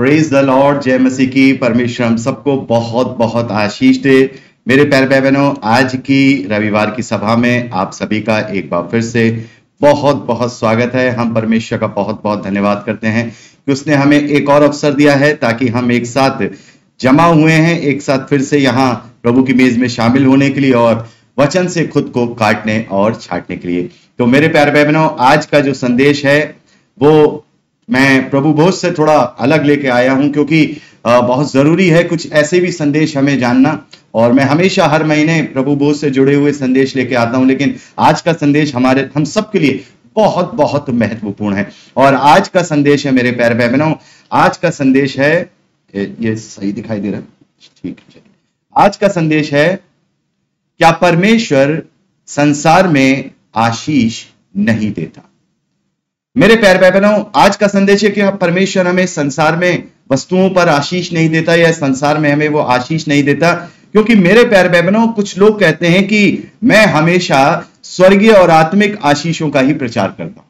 Praise the Lord. जय मसीह की। परमेश्वर हम सबको बहुत बहुत आशीष दे। मेरे प्यारे भाई बहनों, आज की रविवार की सभा में आप सभी का एक बार फिर से बहुत बहुत स्वागत है। हम परमेश्वर का बहुत बहुत धन्यवाद करते हैं कि उसने हमें एक और अवसर दिया है ताकि हम एक साथ जमा हुए हैं, एक साथ फिर से यहाँ प्रभु की मेज में शामिल होने के लिए और वचन से खुद को काटने और छांटने के लिए। तो मेरे प्यारे भाई बहनों, आज का जो संदेश है वो मैं प्रभु भोज से थोड़ा अलग लेके आया हूं, क्योंकि बहुत जरूरी है कुछ ऐसे भी संदेश हमें जानना। और मैं हमेशा हर महीने प्रभु भोज से जुड़े हुए संदेश लेके आता हूं, लेकिन आज का संदेश हम सब के लिए बहुत बहुत महत्वपूर्ण है। और आज का संदेश है मेरे प्यारे भाई बहनों, आज का संदेश है, ये सही दिखाई दे रहा है? ठीक है। आज का संदेश है, क्या परमेश्वर संसार में आशीष नहीं देता। मेरे प्यारे भाई बहनों, आज का संदेश है कि परमेश्वर हमें संसार में वस्तुओं पर आशीष नहीं देता या संसार में हमें वो आशीष नहीं देता। क्योंकि मेरे प्यारे भाई बहनों, कुछ लोग कहते हैं कि मैं हमेशा स्वर्गीय और आत्मिक आशीषों का ही प्रचार करता हूं।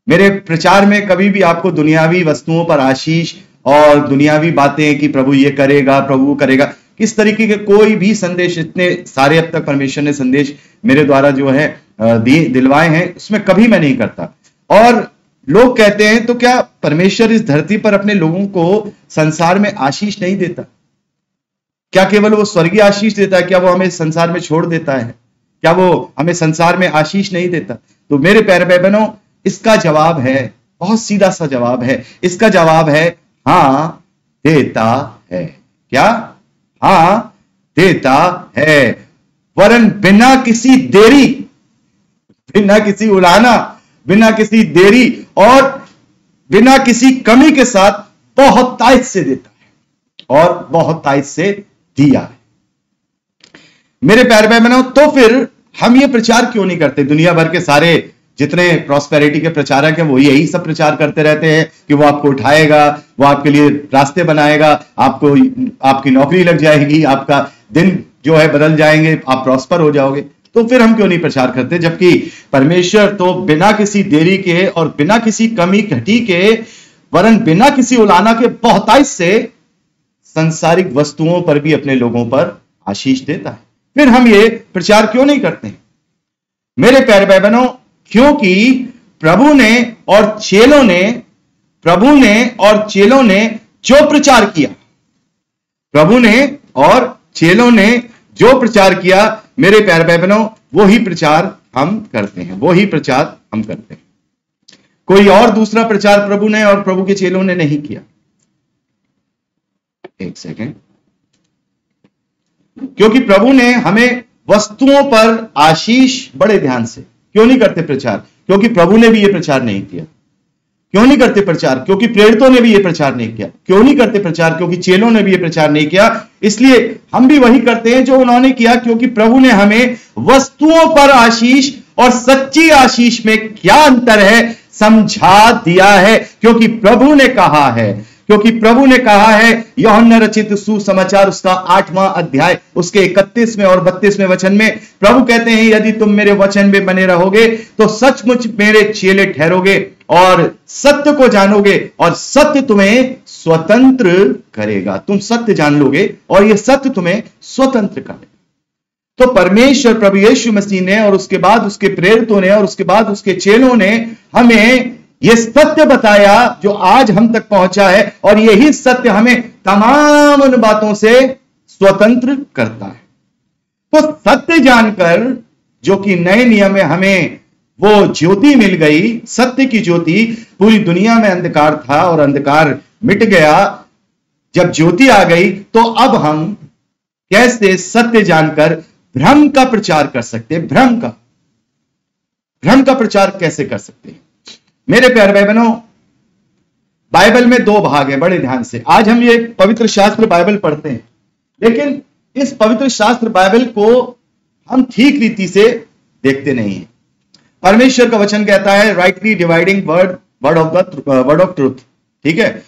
मेरे प्रचार में कभी भी आपको दुनियावी वस्तुओं पर आशीष और दुनियावी बातें कि प्रभु ये करेगा, प्रभु करेगा, किस तरीके के कोई भी संदेश, इतने सारे अब तक परमेश्वर ने संदेश मेरे द्वारा जो है दिलवाए हैं, उसमें कभी मैं नहीं करता। और लोग कहते हैं, तो क्या परमेश्वर इस धरती पर अपने लोगों को संसार में आशीष नहीं देता? क्या केवल वो स्वर्गीय आशीष देता है? क्या वो हमें संसार में छोड़ देता है? क्या वो हमें संसार में आशीष नहीं देता? तो मेरे प्यारे भाई बहनों, इसका जवाब है, बहुत सीधा सा जवाब है। इसका जवाब है हां, देता है। क्या? हां, देता है, वरन बिना किसी देरी, बिना किसी उलाहना, बिना किसी देरी और बिना किसी कमी के साथ बहुत तायत से देता है और बहुत तायत से दिया है। मेरे प्यारे भाई बहनों, तो फिर हम ये प्रचार क्यों नहीं करते? दुनिया भर के सारे जितने प्रॉस्पेरिटी के प्रचारक हैं वो यही सब प्रचार करते रहते हैं कि वो आपको उठाएगा, वो आपके लिए रास्ते बनाएगा, आपको आपकी नौकरी लग जाएगी, आपका दिन जो है बदल जाएंगे, आप प्रॉस्पर हो जाओगे। तो फिर हम क्यों नहीं प्रचार करते? जबकि परमेश्वर तो बिना किसी देरी के और बिना किसी कमी घटी के, वरन बिना किसी उलाहना के बहुतायत से सांसारिक वस्तुओं पर भी अपने लोगों पर आशीष देता है। फिर हम ये प्रचार क्यों नहीं करते? मेरे प्यारे भाई बहनों, क्योंकि प्रभु ने और चेलों ने जो प्रचार किया, प्रभु ने और चेलों ने जो प्रचार किया, मेरे प्यारे भाई बहनों, वो ही प्रचार हम करते हैं, वो ही प्रचार हम करते हैं। कोई और दूसरा प्रचार प्रभु ने और प्रभु के चेलों ने नहीं किया। एक सेकेंड। क्योंकि प्रभु ने हमें वस्तुओं पर आशीष बड़े ध्यान से क्यों नहीं करते प्रचार? क्योंकि प्रभु ने भी ये प्रचार नहीं किया। क्यों नहीं करते प्रचार? क्योंकि प्रेरितों ने भी ये प्रचार नहीं किया। क्यों नहीं करते प्रचार? क्योंकि चेलों ने भी ये प्रचार नहीं किया। इसलिए हम भी वही करते हैं जो उन्होंने किया, क्योंकि प्रभु ने हमें वस्तुओं पर आशीष और सच्ची आशीष में क्या अंतर है समझा दिया है। क्योंकि प्रभु ने कहा है, यूहन्ना रचित सुसमाचार उसका 8वां अध्याय उसके 31वें और 32वें वचन में प्रभु कहते हैं, यदि तुम मेरे वचन में बने रहोगे तो सचमुच मेरे चेले ठहरोगे और सत्य को जानोगे और सत्य तुम्हें स्वतंत्र करेगा। तुम सत्य जान लोगे और यह सत्य तुम्हें स्वतंत्र करेगा। तो परमेश्वर प्रभु यीशु मसीह ने और उसके बाद उसके प्रेरितों ने और उसके बाद उसके चेलों ने हमें यह सत्य बताया जो आज हम तक पहुंचा है, और यही सत्य हमें तमाम उन बातों से स्वतंत्र करता है। तो सत्य जानकर, जो कि नए नियम में हमें वो ज्योति मिल गई, सत्य की ज्योति, पूरी दुनिया में अंधकार था और अंधकार मिट गया। जब ज्योति आ गई तो अब हम कैसे सत्य जानकर भ्रम का प्रचार कर सकते हैं? भ्रम का प्रचार कैसे कर सकते हैं? मेरे प्यारे भाई बहनों, बाइबल में 2 भाग है, बड़े ध्यान से। आज हम ये पवित्र शास्त्र बाइबल पढ़ते हैं, लेकिन इस पवित्र शास्त्र बाइबल को हम ठीक रीति से देखते नहीं हैं। परमेश्वर का वचन कहता है, rightly dividing word of truth. ठीक है,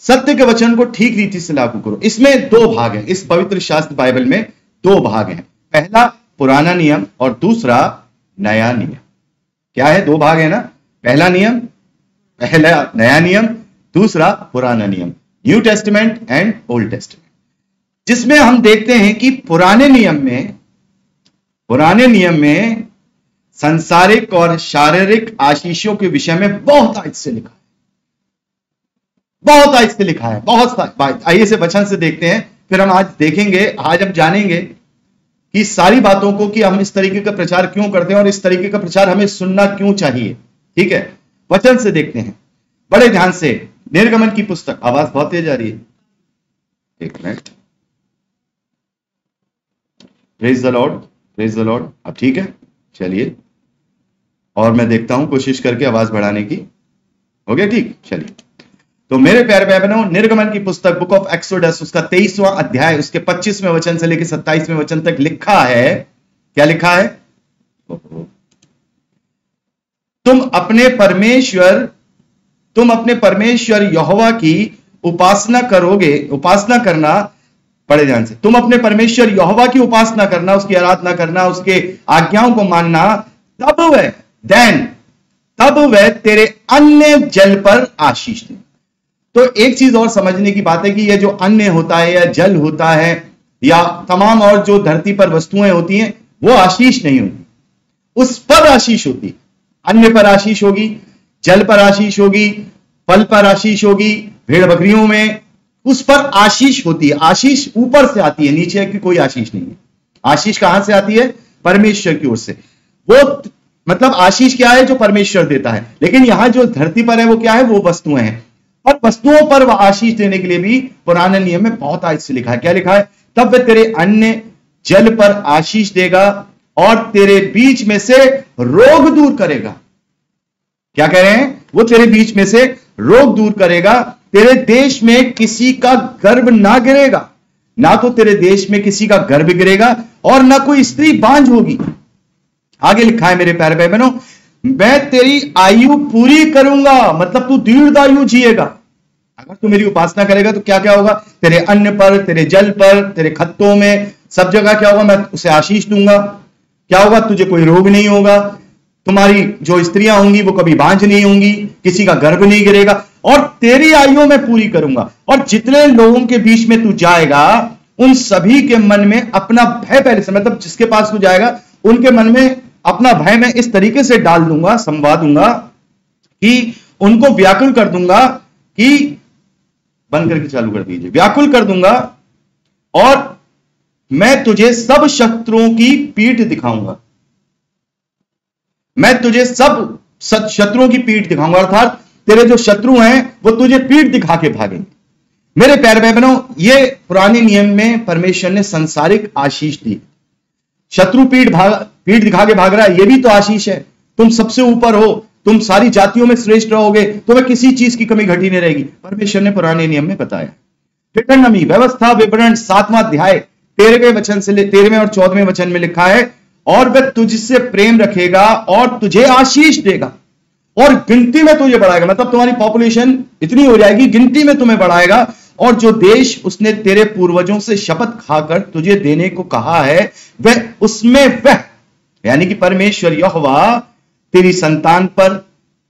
सत्य के वचन को ठीक रीति से लागू करो। इसमें 2 भाग हैं, इस पवित्र शास्त्र बाइबल में 2 भाग हैं। पहला पुराना नियम और दूसरा नया नियम। क्या है? 2 भाग है ना। पहला नया नियम, दूसरा पुराना नियम, new testament and old testament, जिसमें हम देखते हैं कि पुराने नियम में सांसारिक और शारीरिक आशीषों के विषय में बहुत आहिस्ते लिखा है, बहुत आहिस्ते लिखा है, बहुत। आइए से वचन से देखते हैं, फिर हम आज देखेंगे, आज हम जानेंगे कि सारी बातों को कि हम इस तरीके का प्रचार क्यों करते हैं और इस तरीके का प्रचार हमें सुनना क्यों चाहिए। ठीक है, वचन से देखते हैं बड़े ध्यान से। निर्गमन की पुस्तक, आवाज बहुत तेज आ रही है, एक minute. Praise the Lord, praise the Lord. अब ठीक है, चलिए, और मैं देखता हूं कोशिश करके आवाज बढ़ाने की। हो गया ठीक, चलिए। तो मेरे प्यारे भाई बहनों, निर्गमन की पुस्तक बुक ऑफ एक्सोडस, उसका 23वां अध्याय, उसके 25वें वचन से लेकर 27वें वचन तक लिखा है। क्या लिखा है? तुम अपने परमेश्वर यहोवा की उपासना करोगे, उपासना करना, बड़े ध्यान से, तुम अपने परमेश्वर यहोवा की उपासना करना, उसकी आराधना करना, उसके आज्ञाओं को मानना, तब वह तेरे अन्य जल पर आशीष दे। तो एक चीज और समझने की बात है कि यह जो अन्न होता है या जल होता है या तमाम और जो धरती पर वस्तुएं होती हैं, वो आशीष नहीं होती, उस पर आशीष होती। अन्न पर आशीष होगी, जल पर आशीष होगी, फल पर आशीष होगी, भेड़ बकरियों में उस पर आशीष होती है। आशीष ऊपर से आती है, नीचे की कोई आशीष नहीं है। आशीष कहां से आती है? परमेश्वर की ओर से। वो मतलब आशीष क्या है? जो परमेश्वर देता है। लेकिन यहां जो धरती पर है वो क्या है? वो वस्तुएं हैं, और वस्तुओं पर वह आशीष देने के लिए भी पुराने नियम में बहुत आयत से लिखा है। क्या लिखा है? तब वह तेरे अन्न जल पर आशीष देगा और तेरे बीच में से रोग दूर करेगा। क्या कह रहे हैं? वो तेरे बीच में से रोग दूर करेगा। तेरे देश में किसी का गर्भ ना गिरेगा, ना तो तेरे देश में किसी का गर्भ गिरेगा और ना कोई स्त्री बांझ होगी। आगे लिखा है मेरे प्यारे भाई बहनों, मैं तेरी आयु पूरी करूंगा, मतलब तू दीर्घायु जिएगा। अगर तू मेरी उपासना करेगा तो क्या क्या होगा? तेरे अन्न पर, तेरे जल पर, तेरे खत्तों में, सब जगह क्या होगा? मैं उसे आशीष दूंगा। क्या होगा? तुझे कोई रोग नहीं होगा, तुम्हारी जो स्त्रियां होंगी वो कभी बांझ नहीं होंगी, किसी का गर्भ नहीं गिरेगा, और तेरी आयु मैं पूरी करूंगा। और जितने लोगों के बीच में तू जाएगा उन सभी के मन में अपना भय, पहले से मतलब जिसके पास तू जाएगा उनके मन में अपना भय मैं इस तरीके से डाल दूंगा, समझा दूंगा कि उनको व्याकुल कर दूंगा, कि बंद करके चालू कर दीजिए, व्याकुल कर दूंगा, और मैं तुझे सब शत्रुओं की पीठ दिखाऊंगा। मैं तुझे सब शत्रुओं की पीठ दिखाऊंगा, अर्थात तेरे जो शत्रु हैं वो तुझे पीठ दिखा के भागेंगे। मेरे प्यारे भाई बहनों, ये पुराने नियम में परमेश्वर ने संसारिक आशीष दी। शत्रु पीठ दिखा के भाग रहा है, ये भी तो आशीष है। तुम सबसे ऊपर हो, तुम सारी जातियों में श्रेष्ठ रहोगे, तुम्हें किसी चीज की कमी घटी नहीं रहेगी, परमेश्वर ने पुराने नियम में बताया। डिटरनमी, व्यवस्था विवरण, 7वां अध्याय 13वें और 14वें वचन में लिखा है, और वह तुझसे प्रेम रखेगा और तुझे आशीष देगा और गिनती में तुझे बढ़ाएगा। मतलब तुम्हारी पॉपुलेशन इतनी हो जाएगी, गिनती में तुम्हें बढ़ाएगा, और जो देश उसने तेरे पूर्वजों से शपथ खाकर तुझे देने को कहा है, वह उसमें वह यानी कि परमेश्वर यहोवा तेरी संतान पर,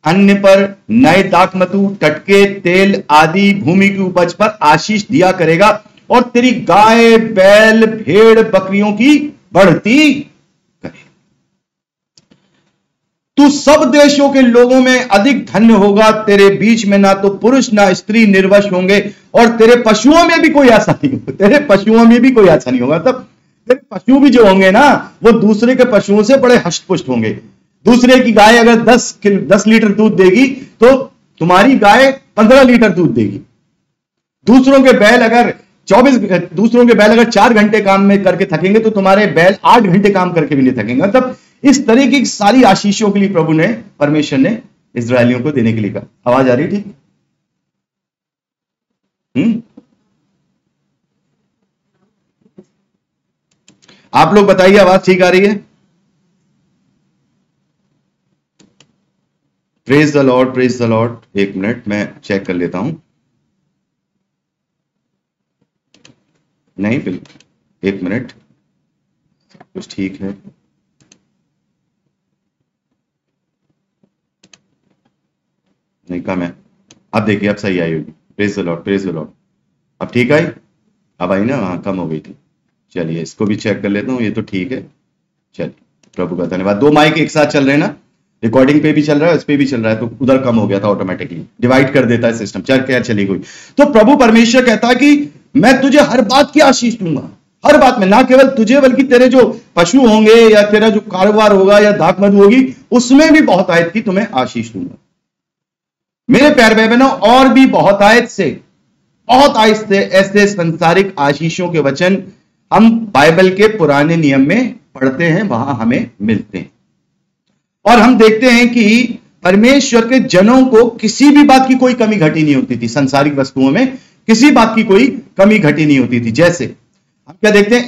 अन्न पर, नए दाखमधु, टटके तेल आदि भूमि की उपज पर आशीष दिया करेगा, और तेरी गाय, बैल, भेड़, बकरियों की बढ़ती करेगा। तू सब देशों के लोगों में अधिक धन्य होगा। तेरे बीच में ना तो पुरुष ना स्त्री निर्वश होंगे, और तेरे पशुओं में भी कोई ऐसा नहीं होगा। तेरे पशुओं में भी कोई ऐसा नहीं होगा। तब तेरे पशु भी जो होंगे ना, वो दूसरे के पशुओं से बड़े हष्टपुष्ट होंगे। दूसरे की गाय अगर 10 लीटर दूध देगी तो तुम्हारी गाय 15 लीटर दूध देगी। दूसरों के बैल अगर 4 घंटे काम में करके थकेंगे तो तुम्हारे बैल 8 घंटे काम करके भी नहीं थकेंगे। मतलब इस तरीके की सारी आशीषों के लिए प्रभु ने, परमेश्वर ने इस्राएलियों को देने के लिए कहा। आवाज आ रही है? ठीक। आप लोग बताइए, आवाज ठीक आ रही है? Praise the Lord, praise the Lord. एक मिनट मैं चेक कर लेता हूं। नहीं, बिल्कुल एक मिनट, कुछ ठीक है। नहीं, कम है, अब देखिए, अब सही आई होगी। Praise the Lord, praise the Lord. अब ठीक आई, अब आई ना, हाँ कम हो गई थी। चलिए इसको भी चेक कर लेता हूँ, ये तो ठीक है। चलिए प्रभु का धन्यवाद। दो माइक एक साथ चल रहे हैं ना, रिकॉर्डिंग पे भी चल रहा है, इस पे भी चल रहा है, तो उधर कम हो गया था, ऑटोमेटिकली डिवाइड कर देता है सिस्टम। चल क्या चली गई। तो प्रभु परमेश्वर कहता है कि मैं तुझे हर बात की आशीष दूंगा, हर बात में, ना केवल तुझे बल्कि तेरे जो पशु होंगे या तेरा जो कारोबार होगा या दाख मधु होगी, उसमें भी बहुत आयत की तुम्हें आशीष दूंगा। मेरे प्यारे भाई बहनों, और भी बहुत आयत से ऐसे संसारिक आशीषों के वचन हम बाइबल के पुराने नियम में पढ़ते हैं, वहां हमें मिलते हैं। और हम देखते हैं कि परमेश्वर के जनों को किसी भी बात की कोई कमी घटी नहीं होती थी। संसारिक वस्तुओं में किसी बात की कोई कमी घटी नहीं होती थी। जैसे हम क्या देखते हैं,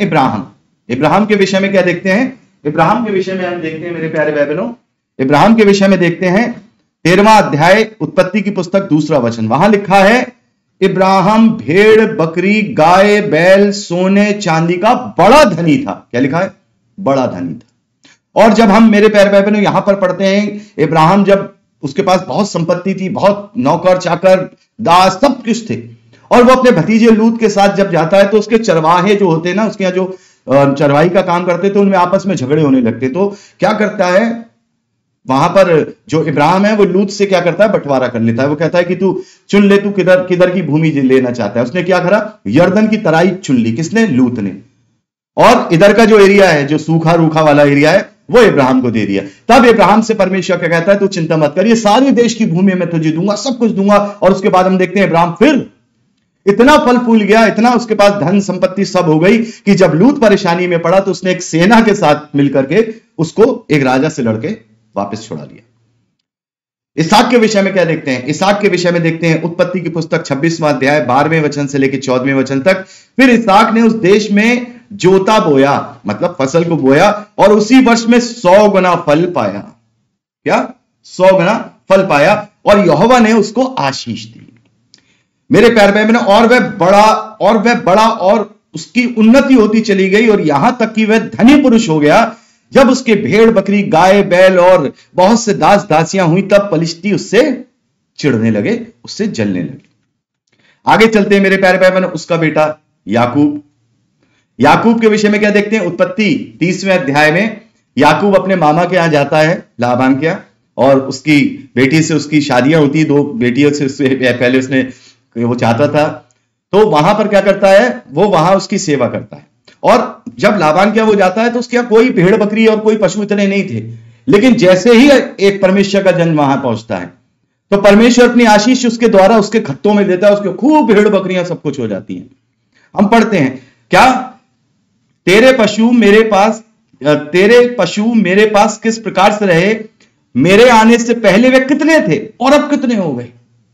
इब्राहिम के विषय में क्या देखते हैं, इब्राहिम के विषय में हम देखते हैं मेरे प्यारे भाई बहनों, इब्राहिम के विषय में देखते हैं 13वां अध्याय उत्पत्ति की पुस्तक 2 वचन। वहां लिखा है, इब्राहिम भेड़ बकरी गाय बैल सोने चांदी का बड़ा धनी था। क्या लिखा है, बड़ा धनी था। और जब हम मेरे प्यारे भाई बहनों यहां पर पढ़ते हैं, इब्राहिम जब उसके पास बहुत संपत्ति थी, बहुत नौकर चाकर दास सब कुछ थे, और वो अपने भतीजे लूत के साथ जब जाता है तो उसके चरवाहे जो होते हैं ना, उसके यहाँ जो चरवाही का काम करते थे, उनमें आपस में झगड़े होने लगते। तो क्या करता है, वहां पर जो इब्राहिम है वो लूत से क्या करता है, बंटवारा कर लेता है। वो कहता है कि तू चुन ले, तू किधर किधर की भूमि लेना चाहता है। उसने क्या करा, यर्दन की तराई चुन ली। किसने, लूत ने। और इधर का जो एरिया है, जो सूखा रूखा वाला एरिया है, वो इब्राहिम को दे दिया। तब इब्राहिम से परमेश्वर क्या कहता है, तू चिंता मत कर, ये सारे देश की भूमि मैं तुझे दूंगा, सब कुछ दूंगा। और उसके बाद हम देखते हैं इब्राहिम फिर इतना फल फूल गया, इतना उसके पास धन संपत्ति सब हो गई कि जब लूत परेशानी में पड़ा तो उसने एक सेना के साथ मिलकर के उसको एक राजा से लड़के वापस छुड़ा लिया। इसहाक के विषय में क्या देखते हैं, इसहाक के विषय में देखते हैं उत्पत्ति की पुस्तक 26वां अध्याय 12वें वचन से लेकर 14वें वचन तक। फिर इसहाक ने उस देश में जोता बोया, मतलब फसल को बोया, और उसी वर्ष में 100 गुना फल पाया। क्या, 100 गुना फल पाया, और यहोवा ने उसको आशीष दी। मेरे प्यारे भाई बहनों, और वह बड़ा और उसकी उन्नति होती चली गई, और यहां तक कि वह धनी पुरुष हो गया। जब उसके भेड़ बकरी गाय बैल और बहुत से दास दासियां हुई, तब पलिश्ती उससे चिढ़ने लगे, उससे जलने लगे। आगे चलते हैं मेरे प्यारे भाई बहनों, उसका बेटा याकूब के विषय में क्या देखते हैं, उत्पत्ति 30वें अध्याय में याकूब अपने मामा के यहां जाता है, लाबान के यहां, और उसकी बेटी से उसकी शादियां होती, 2 बेटियों से पहले उसने वो चाहता था। तो वहां पर क्या करता है, वो वहां उसकी सेवा करता है। और जब लाबान क्या वो जाता है तो उसके यहाँ कोई भेड़ बकरी और कोई पशु इतने नहीं थे, लेकिन जैसे ही एक परमेश्वर का जन वहां पहुंचता है तो परमेश्वर अपनी आशीष उसके द्वारा उसके खत्तों में देता है, उसके खूब भेड़ बकरियां सब कुछ हो जाती हैं। हम पढ़ते हैं, क्या, तेरे पशु मेरे पास किस प्रकार से रहे, मेरे आने से पहले वे कितने थे और अब कितने हो गए।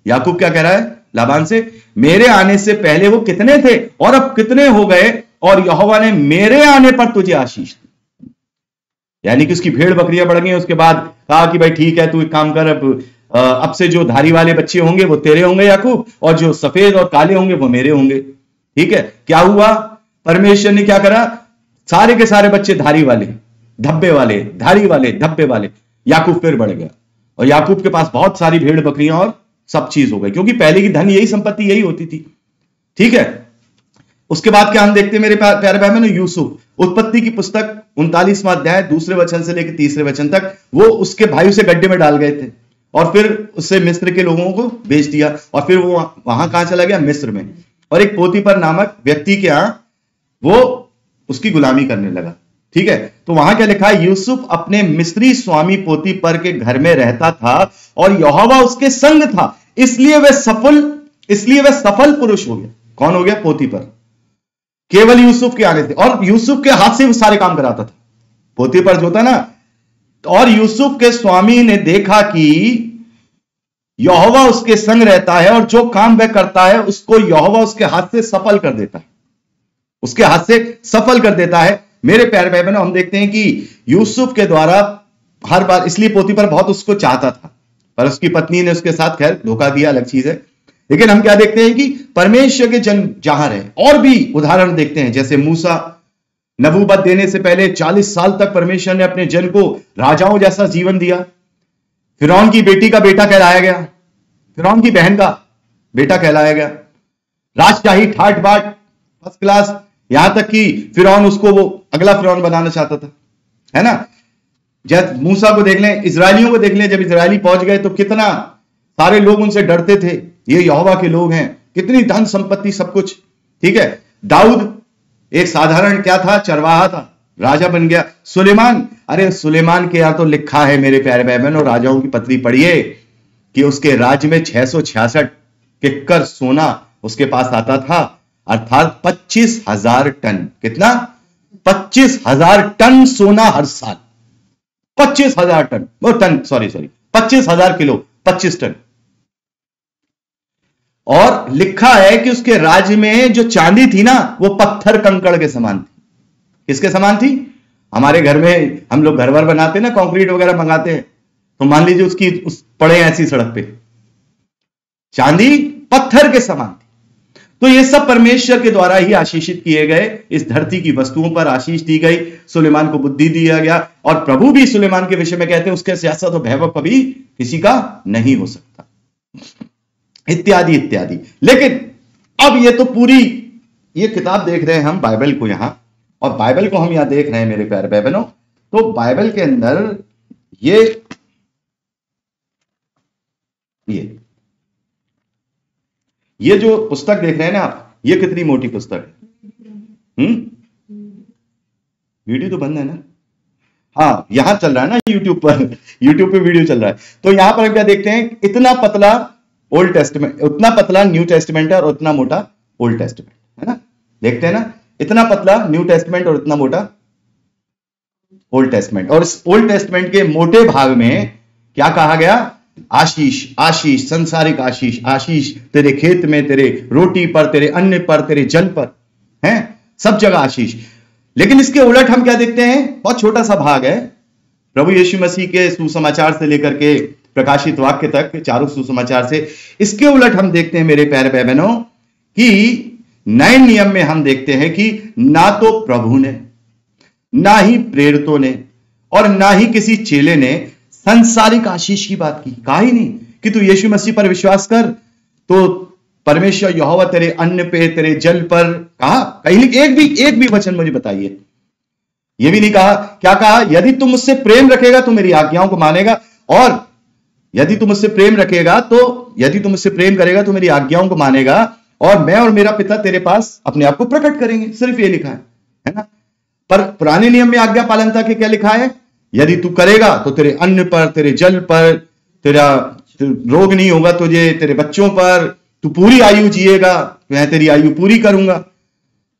याकूब क्या कह रहा है लाबान से, मेरे आने से पहले वो कितने थे और अब कितने हो गए, और यहोवा ने मेरे आने पर तुझे आशीष दी। यानी कि उसकी भेड़ बकरियां बढ़ गई। उसके बाद कहा कि भाई ठीक है, तू एक काम कर, अब से जो धारी वाले बच्चे होंगे वो तेरे होंगे याकूब, और जो सफेद और काले होंगे वो मेरे होंगे। ठीक है, क्या हुआ, परमेश्वर ने क्या करा, सारे के सारे बच्चे धारी वाले धब्बे वाले, धारी वाले धब्बे वाले। याकूब फिर बढ़ गया, और याकूब के पास बहुत सारी भेड़ बकरियां और सब चीज हो गई, क्योंकि पहले की धन यही संपत्ति यही होती थी। ठीक है, उसके बाद क्या हम देखते हैं मेरे प्यारे भाई बहनों, यूसुफ, उत्पत्ति की पुस्तक 39वां अध्याय 2 वचन से लेकर 3 वचन तक। वो उसके भाई से गड्ढे में डाल गए थे, और फिर उससे मिस्र के लोगों को बेच दिया, और फिर वो वहां कहां चला गया, मिस्र में, और एक पोतीपर नामक व्यक्ति के यहां वो उसकी गुलामी करने लगा। ठीक है, तो वहां क्या लिखा है, यूसुफ अपने मिस्री स्वामी पोतीपर के घर में रहता था, और यहोवा उसके संग था, इसलिए वह सफल पुरुष हो गया। कौन हो गया, पोतीपर, केवल यूसुफ के आने से, और यूसुफ के हाथ से वो सारे काम कराता था, पोतीपर जो था ना। और यूसुफ के स्वामी ने देखा कि यहोवा उसके संग रहता है, और जो काम वह करता है उसको यहोवा उसके हाथ से सफल कर देता है, उसके हाथ से सफल कर देता है। मेरे प्यारे भाई बहनों, हम देखते हैं कि यूसुफ के द्वारा हर बार, इसलिए पोतीपर बहुत उसको चाहता था, पर उसकी पत्नी ने उसके साथ खैर धोखा दिया, अलग चीज है। लेकिन हम क्या देखते हैं कि परमेश्वर के जन जहां रहे, और भी उदाहरण देखते हैं, जैसे मूसा नबूवत देने से पहले 40 साल तक परमेश्वर ने अपने जन को राजाओं जैसा जीवन दिया। फिरौन की बेटी का बेटा कहलाया गया, फिरौन की बहन का बेटा कहलाया गया, राजशाही ठाट बाट फर्स्ट क्लास, यहां तक कि फिरौन उसको वो अगला फिरौन बनाना चाहता था, है ना। जब मूसा को देख लें, इजरायलियों को देख लें, जब इजरायली पहुंच गए तो कितना सारे लोग उनसे डरते थे, ये यहोवा के लोग हैं, कितनी धन संपत्ति सब कुछ, ठीक है। दाऊद एक साधारण क्या था, चरवाहा था, राजा बन गया। सुलेमान, अरे सुलेमान के यहां तो लिखा है मेरे प्यारे भाई बहनों, राजाओं की पत्री पढ़िए कि उसके राज्य में 666 किक्कर सोना उसके पास आता था, अर्थात 25,000 टन। कितना? 25,000 टन सोना हर साल, 25,000 टन, वो टन, सॉरी 25,000 किलो, 25 टन। और लिखा है कि उसके राज्य में जो चांदी थी ना, वो पत्थर कंकड़ के समान थी। किसके समान थी? हमारे घर में हम लोग घर वर बनाते ना, कंक्रीट वगैरह मंगाते हैं, तो मान लीजिए उसकी पड़े ऐसी सड़क पे, चांदी पत्थर के समान थी। तो ये सब परमेश्वर के द्वारा ही आशीषित किए गए, इस धरती की वस्तुओं पर आशीष दी गई, सुलेमान को बुद्धि दिया गया, और प्रभु भी सुलेमान के विषय में कहते हैं उसके सियासत और वैभव कभी किसी का नहीं हो सकता, इत्यादि इत्यादि। लेकिन अब ये तो पूरी ये किताब देख रहे हैं हम बाइबल को यहां, और बाइबल को हम यहां देख रहे हैं मेरे प्यारे भाई बहनों। तो बाइबल के अंदर ये जो पुस्तक देख रहे हैं ना आप, ये कितनी मोटी पुस्तक है। वीडियो तो बंद है ना? हाँ, यहां चल रहा है ना, यूट्यूब पे वीडियो चल रहा है। तो यहां पर हम क्या देखते हैं, इतना पतला ओल्ड टेस्टमेंट, उतना पतला न्यू टेस्टमेंट है और उतना मोटा ओल्ड टेस्टमेंट, है ना। देखते हैं ना, इतना पतला न्यू टेस्टमेंट और इतना मोटा ओल्ड टेस्टमेंट। और इस ओल्ड टेस्टमेंट के मोटे भाग में क्या कहा गया? आशीष, आशीष, संसारिक आशीष, आशीष तेरे खेत में, तेरे रोटी पर, तेरे अन्न पर, तेरे जल पर, हैं, सब जगह आशीष। लेकिन इसके उलट हम क्या देखते हैं? बहुत छोटा सा भाग है, प्रभु यीशु मसीह के सुसमाचार से लेकर के प्रकाशित वाक्य तक, चारों सुसमाचार से। इसके उलट हम देखते हैं मेरे प्यारे भाई बहनों कि नए नियम में हम देखते हैं कि ना तो प्रभु ने, ना ही प्रेरितों ने, और ना ही किसी चेले ने सांसारिक आशीष की बात की। कहा ही नहीं कि तू यीशु मसीह पर विश्वास कर तो परमेश्वर यहोवा तेरे अन्न पे, तेरे जल पर, कहा कहीं एक भी वचन मुझे बताइए। यह भी नहीं कहा, क्या कहा? यदि तुम मुझसे प्रेम रखेगा तो मेरी आज्ञाओं को मानेगा, और यदि तुम मुझसे प्रेम रखेगा तो, यदि तुम मुझसे प्रेम करेगा तो मेरी आज्ञाओं को मानेगा, और मैं और मेरा पिता तेरे पास अपने आप को प्रकट करेंगे। सिर्फ ये लिखा है ना। पर पुराने नियम में आज्ञा पालनता के क्या लिखा है? यदि तू करेगा तो तेरे अन्न पर, तेरे जल पर, तेरा रोग नहीं होगा तुझे, तेरे बच्चों पर, तू पूरी आयु जिएगा, मैं तेरी आयु पूरी करूंगा।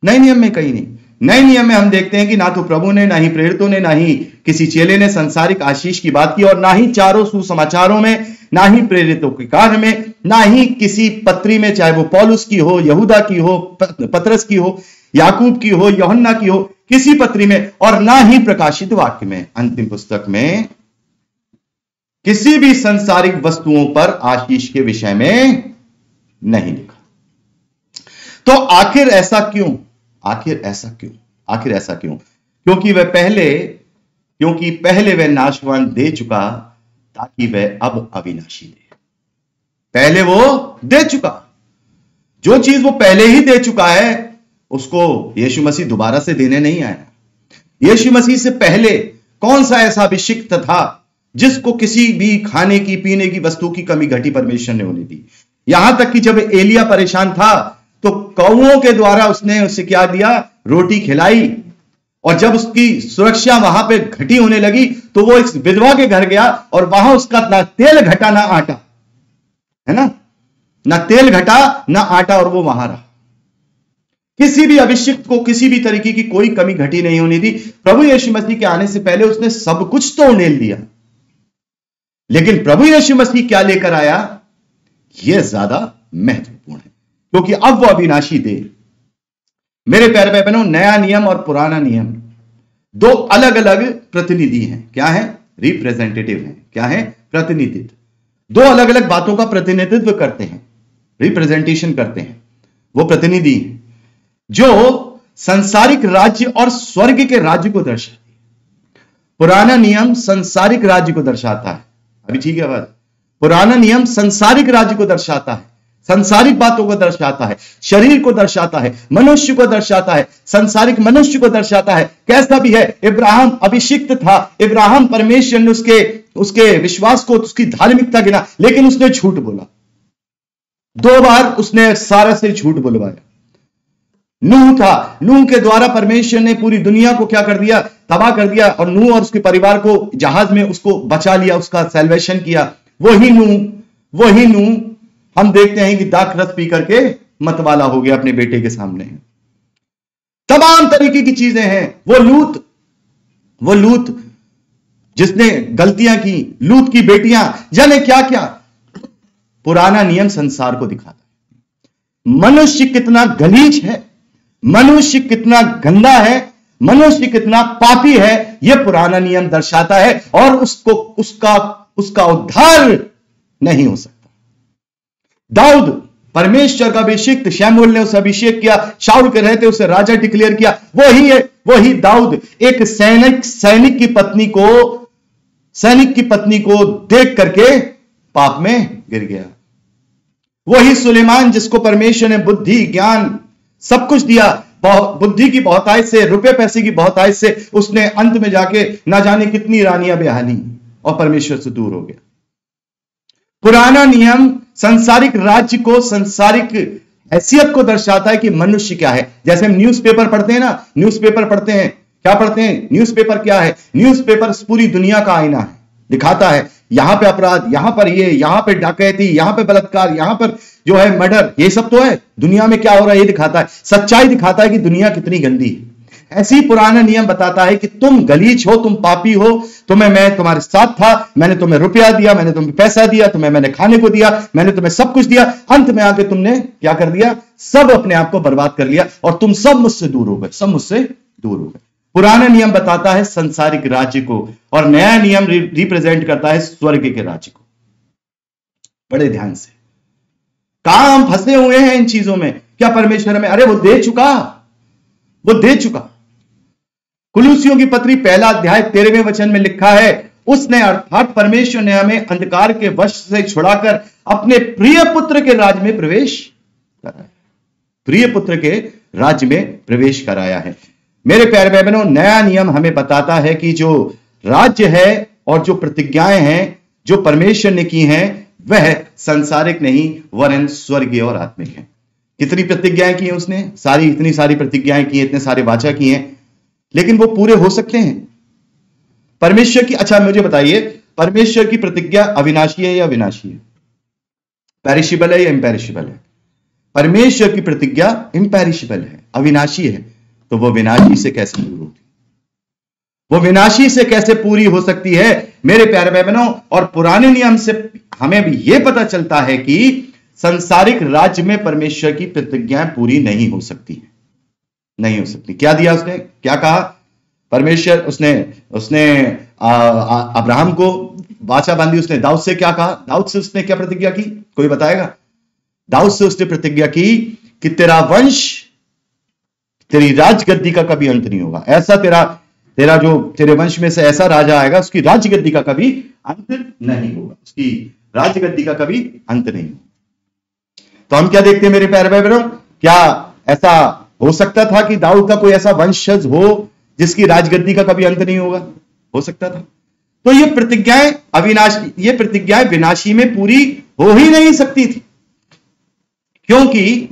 नए नियम में कहीं नहीं। नए नियम में हम देखते हैं कि ना तो प्रभु ने, ना ही प्रेरितों ने, ना ही किसी चेले ने संसारिक आशीष की बात की, और ना ही चारों सुसमाचारों में, ना ही प्रेरितों के कार्य में, ना ही किसी पत्री में, चाहे वो पौलुस की हो, यहूदा की हो, पतरस की हो, याकूब की हो, यूहन्ना की हो, किसी पत्री में, और ना ही प्रकाशित वाक्य में, अंतिम पुस्तक में किसी भी संसारिक वस्तुओं पर आशीष के विषय में नहीं लिखा। तो आखिर ऐसा क्यों? आखिर ऐसा क्यों? आखिर ऐसा क्यों? क्योंकि पहले वह नाशवान दे चुका, ताकि वह अब अविनाशी दे। पहले वो दे चुका, जो चीज वो पहले ही दे चुका है उसको यीशु मसीह दोबारा से देने नहीं आया। यीशु मसीह से पहले कौन सा ऐसा अभिषिक्त था जिसको किसी भी खाने की, पीने की वस्तु की कमी घटी परमेश्वर ने होने दी? यहां तक कि जब एलिया परेशान था तो कौओं के द्वारा उसने उसे क्या दिया? रोटी खिलाई। और जब उसकी सुरक्षा वहां पे घटी होने लगी तो वो इस विधवा के घर गया, और वहां उसका ना तेल घटा ना आटा, है ना तेल घटा ना आटा, और वो वहां रहा। किसी भी अभिषिक्त को किसी भी तरीके की कोई कमी घटी नहीं होनी थी। प्रभु यीशु मसीह के आने से पहले उसने सब कुछ तो उड़ेल दिया, लेकिन प्रभु यीशु मसीह क्या लेकर आया, यह ज्यादा महत्वपूर्ण है, क्योंकि अब वो अविनाशी दे। मेरे प्यारे भाई बहनों, नया नियम और पुराना नियम दो अलग अलग प्रतिनिधि हैं। क्या है? रिप्रेजेंटेटिव हैं। क्या है? प्रतिनिधित्व। दो अलग अलग बातों का प्रतिनिधित्व करते हैं, रिप्रेजेंटेशन करते हैं। वो प्रतिनिधि हैं जो संसारिक राज्य और स्वर्ग के राज्य को दर्शाते हैं। पुराना नियम संसारिक राज्य को दर्शाता है। अभी ठीक है बात? पुराना नियम संसारिक राज्य को दर्शाता है, संसारिक बातों को दर्शाता है, शरीर को दर्शाता है, मनुष्य को दर्शाता है, संसारिक मनुष्य को दर्शाता है। कैसा भी है, इब्राहिम अभिषिक्त था, इब्राहिम परमेश्वर ने उसके विश्वास को, उसकी धार्मिकता गिना, लेकिन उसने झूठ बोला। 2 बार उसने सारा से झूठ बुलवाया। नूह था, नूह के द्वारा परमेश्वर ने पूरी दुनिया को क्या कर दिया, तबाह कर दिया, और नूह और उसके परिवार को जहाज में उसको बचा लिया, उसका सैल्वेशन किया। वही नूह हम देखते हैं कि दाख रस पी करके मतवाला हो गया अपने बेटे के सामने। तमाम तरीके की चीजें हैं। वो लूत जिसने गलतियां की, लूत की बेटियां, जाने क्या क्या। पुराना नियम संसार को दिखाता है मनुष्य कितना गलीच है, मनुष्य कितना गंदा है, मनुष्य कितना पापी है, यह पुराना नियम दर्शाता है। और उसका उद्धार नहीं हो सकता। दाऊद परमेश्वर का अभिषिक्त, शमूएल ने उसे अभिषेक किया, शाऊल के रहते उसे राजा डिक्लेयर किया। वही दाऊद एक सैनिक की पत्नी को देख करके पाप में गिर गया। वही सुलेमान जिसको परमेश्वर ने बुद्धि, ज्ञान सब कुछ दिया, बुद्धि की बहुतायत से, रुपए पैसे की बहुतायत से उसने अंत में जाके ना जाने कितनी रानियां ब्याह ली और परमेश्वर से दूर हो गया। पुराना नियम संसारिक राज्य को, संसारिक हैसियत को दर्शाता है कि मनुष्य क्या है। जैसे हम न्यूज़पेपर पढ़ते हैं ना, क्या पढ़ते हैं, न्यूज़पेपर क्या है, न्यूज़पेपर पूरी दुनिया का आईना है, दिखाता है यहां पे अपराध, यहां पर ये, यहां पे डकैती, यहां पे बलात्कार, यहां पर जो है मर्डर, ये सब तो है, दुनिया में क्या हो रहा है ये दिखाता है, सच्चाई दिखाता है कि दुनिया कितनी गंदी है। ऐसे ही पुराना नियम बताता है कि तुम गलीच हो, तुम पापी हो, मैं तुम्हारे साथ था, मैंने तुम्हें रुपया दिया, मैंने तुम्हें पैसा दिया, मैंने खाने को दिया, मैंने तुम्हें सब कुछ दिया, अंत में आके तुमने क्या कर दिया, सब अपने आप को बर्बाद कर लिया और तुम सब मुझसे दूर हो गए, पुराना नियम बताता है संसारिक राज्य को और नया नियम रिप्रेजेंट करता है स्वर्ग के राज्य को। बड़े ध्यान से, कहां हम फंसे हुए हैं इन चीजों में। क्या परमेश्वर हमें, अरे वो दे चुका। कुलूसियों की पत्री 1 अध्याय 13वें वचन में लिखा है, उसने अर्थात परमेश्वर ने हमें अंधकार के वश से छुड़ाकर अपने प्रिय पुत्र के राज्य में प्रवेश कराया है। मेरे प्यारे भाई बहनों, नया नियम हमें बताता है कि जो राज्य है और जो प्रतिज्ञाएं हैं जो परमेश्वर ने की हैं, वह संसारिक नहीं वरन स्वर्गीय और आत्मिक है। कितनी प्रतिज्ञाएं की हैं उसने, इतनी सारी प्रतिज्ञाएं की हैं, इतने सारे वाचा किए हैं, लेकिन वो पूरे हो सकते हैं परमेश्वर की। अच्छा मुझे बताइए, परमेश्वर की प्रतिज्ञा अविनाशी है या विनाशी है, पेरिशेबल है या इम्पेरिशेबल है? परमेश्वर की प्रतिज्ञा इम्पेरिशेबल है, अविनाशी है, तो वो विनाशी से कैसे दूर होती, वो विनाशी से कैसे पूरी हो सकती है मेरे प्यारे भाई बहनों? और पुराने नियम से हमें भी यह पता चलता है कि संसारिक राज्य में परमेश्वर की प्रतिज्ञाएं पूरी नहीं हो सकती। क्या दिया उसने, क्या कहा परमेश्वर, उसने अब्राहम को वाचा बांधी, उसने दाऊद से क्या कहा, दाऊद से उसने क्या प्रतिज्ञा की, कोई बताएगा? दाऊद से उसने प्रतिज्ञा की कि तेरा वंश, तेरी राजगद्दी का कभी अंत नहीं होगा, ऐसा तेरा जो तेरे वंश में से ऐसा राजा आएगा, उसकी राजगद्दी का कभी अंत नहीं होगा, उसकी राजगद्दी का कभी अंत नहीं होगा। तो हम क्या देखते हैं मेरे प्यारे भाई बहनों, क्या ऐसा हो सकता था कि दाऊद का कोई ऐसा वंशज हो जिसकी राजगद्दी का कभी अंत नहीं होगा? हो सकता था। तो ये प्रतिज्ञाएं अविनाशी, ये प्रतिज्ञाएं विनाशी में पूरी हो ही नहीं सकती थी, क्योंकि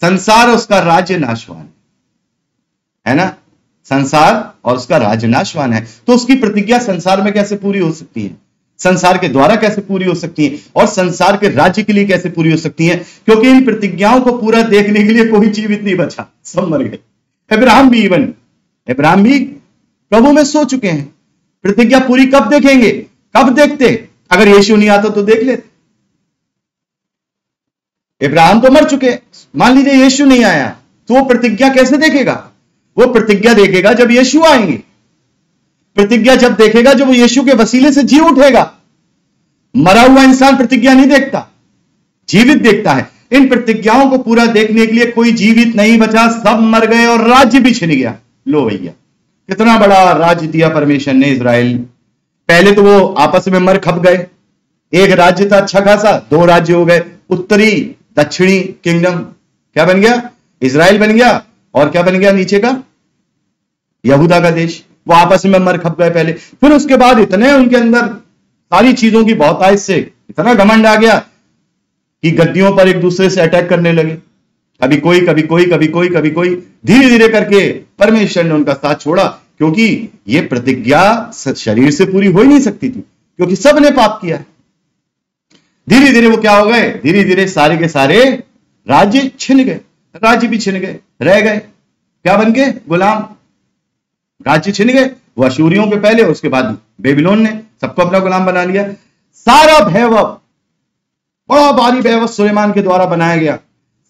संसार और उसका राज्य नाशवान है ना, संसार और उसका राज्य नाशवान है, तो उसकी प्रतिज्ञा संसार में कैसे पूरी हो सकती है, संसार के द्वारा कैसे पूरी हो सकती है, और संसार के राज्य के लिए कैसे पूरी हो सकती है? क्योंकि इन प्रतिज्ञाओं को पूरा देखने के लिए कोई जीवित नहीं बचा, सब मर गए। अब्राहम भी प्रभु में सो चुके हैं। प्रतिज्ञा पूरी कब देखेंगे, कब देखते? अगर यीशु नहीं आता तो देख लेते। अब्राहम तो मर चुके, मान लीजिए यीशु नहीं आया तो वो प्रतिज्ञा कैसे देखेगा? वो प्रतिज्ञा देखेगा जब यीशु आएंगे, प्रतिज्ञा जब देखेगा जब वो यीशु के वसीले से जी उठेगा। मरा हुआ इंसान प्रतिज्ञा नहीं देखता, जीवित देखता है। इन प्रतिज्ञाओं को पूरा देखने के लिए कोई जीवित नहीं बचा, सब मर गए और राज्य भी छिन गया। लो भैया, कितना बड़ा राज्य दिया परमेश्वर ने इजराइल। पहले तो वो आपस में मर खप गए, एक राज्य था अच्छा खासा, दो राज्य हो गए, उत्तरी दक्षिणी किंगडम क्या बन गया, इजराइल बन गया, और क्या बन गया नीचे का, यहूदा का देश। वो आपस में मर खप गए पहले, फिर उसके बाद इतने उनके अंदर सारी चीजों की बहुतायत से इतना घमंड आ गया कि गद्दियों पर एक दूसरे से अटैक करने लगे, कभी कोई कभी कोई कभी कोई कभी कोई। धीरे धीरे करके परमेश्वर ने उनका साथ छोड़ा, क्योंकि ये प्रतिज्ञा शरीर से पूरी हो ही नहीं सकती थी, क्योंकि सब ने पाप किया है। धीरे धीरे वो क्या हो गए, धीरे धीरे सारे के सारे राज्य छिन गए, राज्य भी छिन गए, रह गए क्या बन गए, गुलाम। राज्य छिन गए, वो अशूरियों के पहले, उसके बाद बेबीलोन ने सबको अपना गुलाम बना लिया। सारा वैभव, बड़ा भारी वैभव सुलेमान के द्वारा बनाया गया,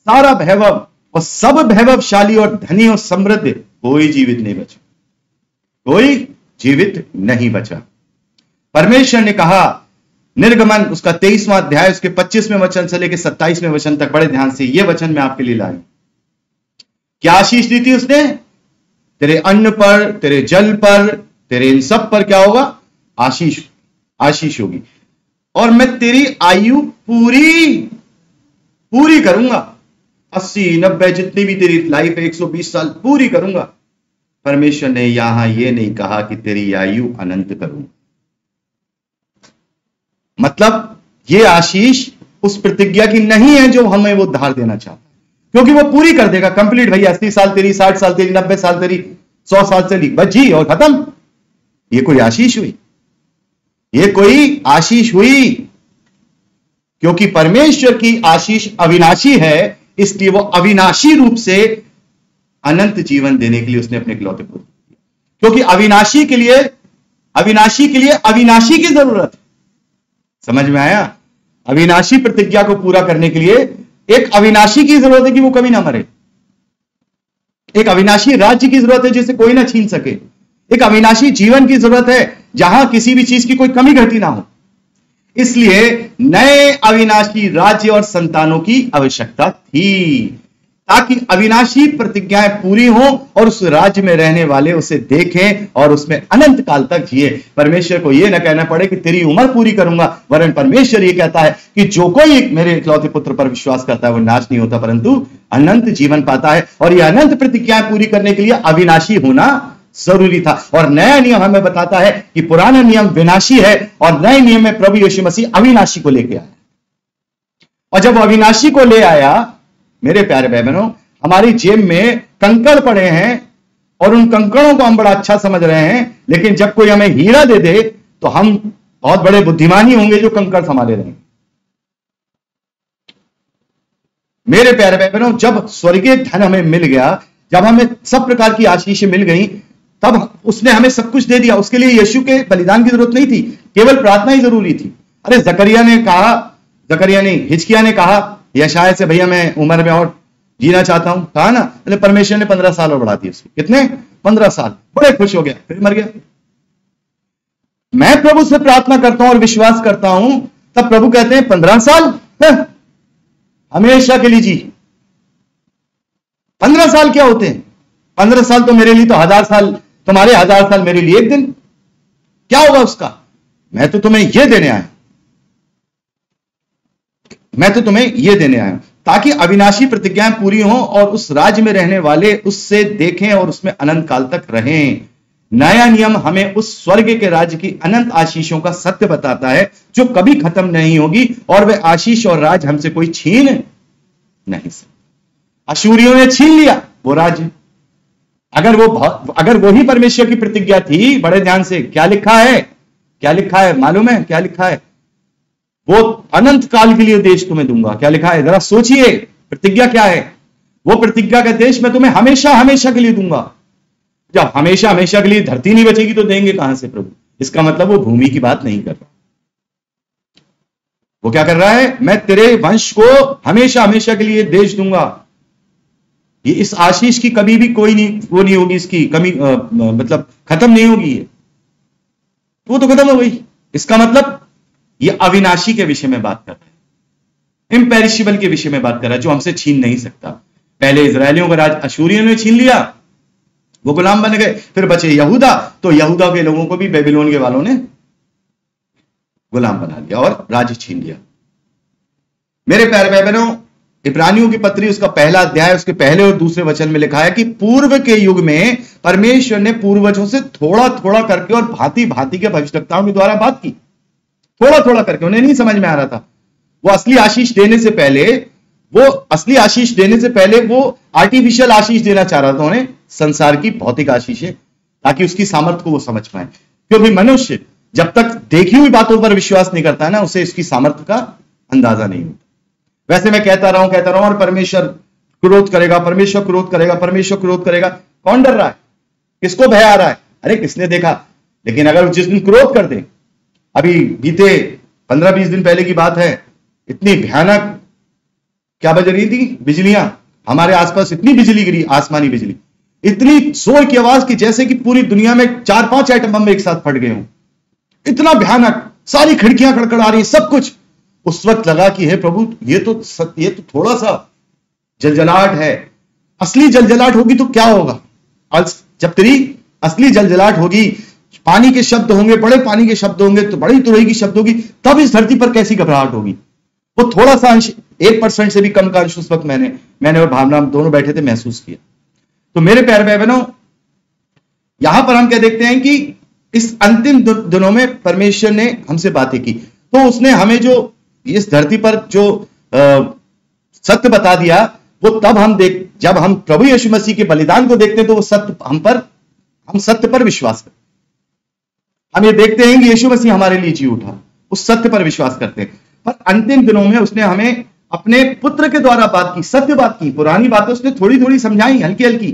सारा वैभव और सब वैभवशाली और धनी और समृद्ध, कोई जीवित नहीं बचा, कोई जीवित नहीं बचा। परमेश्वर ने कहा, निर्गमन उसका 23वां अध्याय उसके 25वें वचन से लेकर 27वें वचन तक, बड़े ध्यान से ये वचन मैं आपके लिए लाया। क्या आशीष दी थी उसने, तेरे अन्न पर, तेरे जल पर, तेरे इन सब पर क्या होगा, आशीष, आशीष होगी। और मैं तेरी आयु पूरी करूंगा, 80 90 जितनी भी तेरी लाइफ है, 120 साल पूरी करूंगा। परमेश्वर ने यहां यह नहीं कहा कि तेरी आयु अनंत करूंगा। मतलब ये आशीष उस प्रतिज्ञा की नहीं है जो हमें वो उद्धार देना चाहता है, क्योंकि वो पूरी कर देगा, कंप्लीट। भाई 80 साल तेरी, 60 साल तेरी, 90 साल तेरी, 100 साल चली, बस जी और खत्म। ये कोई आशीष हुई, ये कोई आशीष हुई? क्योंकि परमेश्वर की आशीष अविनाशी है, इसलिए वो अविनाशी रूप से अनंत जीवन देने के लिए उसने अपने इकलौते पुत्र दिया। क्योंकि अविनाशी के लिए अविनाशी की जरूरत है। समझ में आया? अविनाशी प्रतिज्ञा को पूरा करने के लिए एक अविनाशी की जरूरत है कि वो कभी ना मरे। एक अविनाशी राज्य की जरूरत है जिसे कोई ना छीन सके। एक अविनाशी जीवन की जरूरत है जहां किसी भी चीज की कोई कमी घटी ना हो। इसलिए नए अविनाशी राज्य और संतानों की आवश्यकता थी, ताकि अविनाशी प्रतिज्ञाएं पूरी हों और उस राज्य में रहने वाले उसे देखें और उसमें अनंत काल तक जिए। परमेश्वर को यह ना कहना पड़े कि तेरी उम्र पूरी करूंगा, वरन परमेश्वर यह कहता है कि जो कोई मेरे इकलौते पुत्र पर विश्वास करता है वो नाश नहीं होता परंतु अनंत जीवन पाता है। और यह अनंत प्रतिज्ञाएं पूरी करने के लिए अविनाशी होना जरूरी था। और नया नियम हमें बताता है कि पुराना नियम विनाशी है और नए नियम में प्रभु यीशु मसीह अविनाशी को लेके आया। और जब अविनाशी को ले आया, मेरे प्यारे भाई बहनों, हमारी जेब में कंकड़ पड़े हैं और उन कंकड़ों को हम बड़ा अच्छा समझ रहे हैं, लेकिन जब कोई हमें हीरा दे दे तो हम बहुत बड़े बुद्धिमानी होंगे जो कंकड़ संभाले रहेंगे। मेरे प्यारे भाई बहनों, जब स्वर्गीय धन हमें मिल गया, जब हमें सब प्रकार की आशीषें मिल गई, तब उसने हमें सब कुछ दे दिया। उसके लिए यीशु के बलिदान की जरूरत नहीं थी, केवल प्रार्थना ही जरूरी थी। अरे हिजकिय्याह ने कहा यशायाह से, भैया मैं उम्र में और जीना चाहता हूं, कहा ना, अरे परमेश्वर ने 15 साल और बढ़ा दिए उसको। कितने? 15 साल। बड़े खुश हो गया, फिर मर गया। मैं प्रभु से प्रार्थना करता हूं और विश्वास करता हूं, तब प्रभु कहते हैं 15 साल हमेशा के लिए जी। 15 साल क्या होते हैं? 15 साल तो मेरे लिए तो 1000 साल, तुम्हारे 1000 साल मेरे लिए एक दिन। क्या होगा उसका? मैं तो तुम्हें यह देने आया, ताकि अविनाशी प्रतिज्ञाएं पूरी हों और उस राज्य में रहने वाले उससे देखें और उसमें अनंत काल तक रहें। नया नियम हमें उस स्वर्ग के राज्य की अनंत आशीषों का सत्य बताता है जो कभी खत्म नहीं होगी, और वह आशीष और राज हमसे कोई छीन नहीं सकता। अशूरियों ने छीन लिया वो राज्य। अगर वो ही परमेश्वर की प्रतिज्ञा थी, बड़े ध्यान से, क्या लिखा है मालूम है? क्या लिखा है? वो अनंत काल के लिए देश तुम्हें दूंगा। क्या लिखा है? जरा सोचिए, प्रतिज्ञा क्या है? वो प्रतिज्ञा का देश मैं तुम्हें हमेशा हमेशा के लिए दूंगा। जब हमेशा हमेशा के लिए धरती नहीं बचेगी तो देंगे कहां से प्रभु? इसका मतलब वो भूमि की बात नहीं कर रहा। वो क्या कर रहा है? मैं तेरे वंश को हमेशा हमेशा के लिए देश दूंगा। ये इस आशीष की कभी भी कोई नहीं होगी, इसकी कमी मतलब खत्म नहीं होगी। वो तो खत्म हो गई। इसका मतलब ये अविनाशी के विषय में बात कर रहा है, इम्पेरिशेबल के विषय में बात कर रहा है, जो हमसे छीन नहीं सकता। पहले इजरायलियों का राज अशूरियों ने छीन लिया, वो गुलाम बन गए। फिर बचे यहूदा, तो यहूदा के लोगों को भी बेबीलोन के वालों ने गुलाम बना लिया और राज्य छीन लिया। मेरे प्यारे भाई बहनों, इब्रानियों की पत्री उसका पहला अध्याय उसके पहले और दूसरे वचन में लिखा है कि पूर्व के युग में परमेश्वर ने पूर्वजों से थोड़ा थोड़ा करके और भांति भांति के भविष्यवक्ताओं के द्वारा बात की। थोड़ा थोड़ा करके, उन्हें नहीं समझ में आ रहा था। वो असली आशीष देने से पहले वो आर्टिफिशियल आशीष देना चाह रहा था उन्हें, संसार की भौतिक आशीष है, ताकि उसकी सामर्थ्य को वो समझ पाए। क्योंकि मनुष्य जब तक देखी हुई बातों पर विश्वास नहीं करता है ना, उसे इसकी सामर्थ्य का अंदाजा नहीं होता। वैसे मैं कहता रहा हूं और परमेश्वर क्रोध करेगा, परमेश्वर क्रोध करेगा, परमेश्वर क्रोध करेगा। कौन डर रहा है? किसको भय आ रहा है? अरे किसने देखा? लेकिन अगर जिस दिन क्रोध कर दे, अभी बीते 15-20 दिन पहले की बात है, इतनी भयानक क्या बज रही थी बिजलियां, हमारे आसपास इतनी बिजली गिरी, आसमानी बिजली, इतनी जोर की आवाज की जैसे कि पूरी दुनिया में 4-5 एटम बम एक साथ फट गए हों। इतना भयानक, सारी खिड़कियां खड़खड़ा रही, सब कुछ। उस वक्त लगा कि हे प्रभु, ये तो थोड़ा सा जलजलाहट है। असली जलजलाहट होगी तो क्या होगा? जब तेरी असली जलजलाहट होगी, पानी के शब्द होंगे, बड़े पानी के शब्द होंगे, तो बड़ी तुरही की शब्द होगी, तब इस धरती पर कैसी घबराहट होगी। वो थोड़ा सा अंश, 1% से भी कम का अंश उस वक्त मैंने और भावना दोनों बैठे थे, महसूस किया। तो मेरे प्यारे भाई बहनों, यहां पर हम क्या देखते हैं कि इस अंतिम दिनों में परमेश्वर ने हमसे बातें की, तो उसने हमें जो इस धरती पर जो सत्य बता दिया, वो तब जब हम प्रभु यीशु मसीह के बलिदान को देखते हैं, तो वो सत्य हम सत्य पर विश्वास करते हैं। हम ये देखते हैं कि यीशु मसीह हमारे लिए जी उठा, उस सत्य पर विश्वास करते हैं। पर अंतिम दिनों में उसने हमें अपने पुत्र के द्वारा बात की, सत्य बात की। पुरानी बातें उसने थोड़ी थोड़ी समझाई, हल्की हल्की,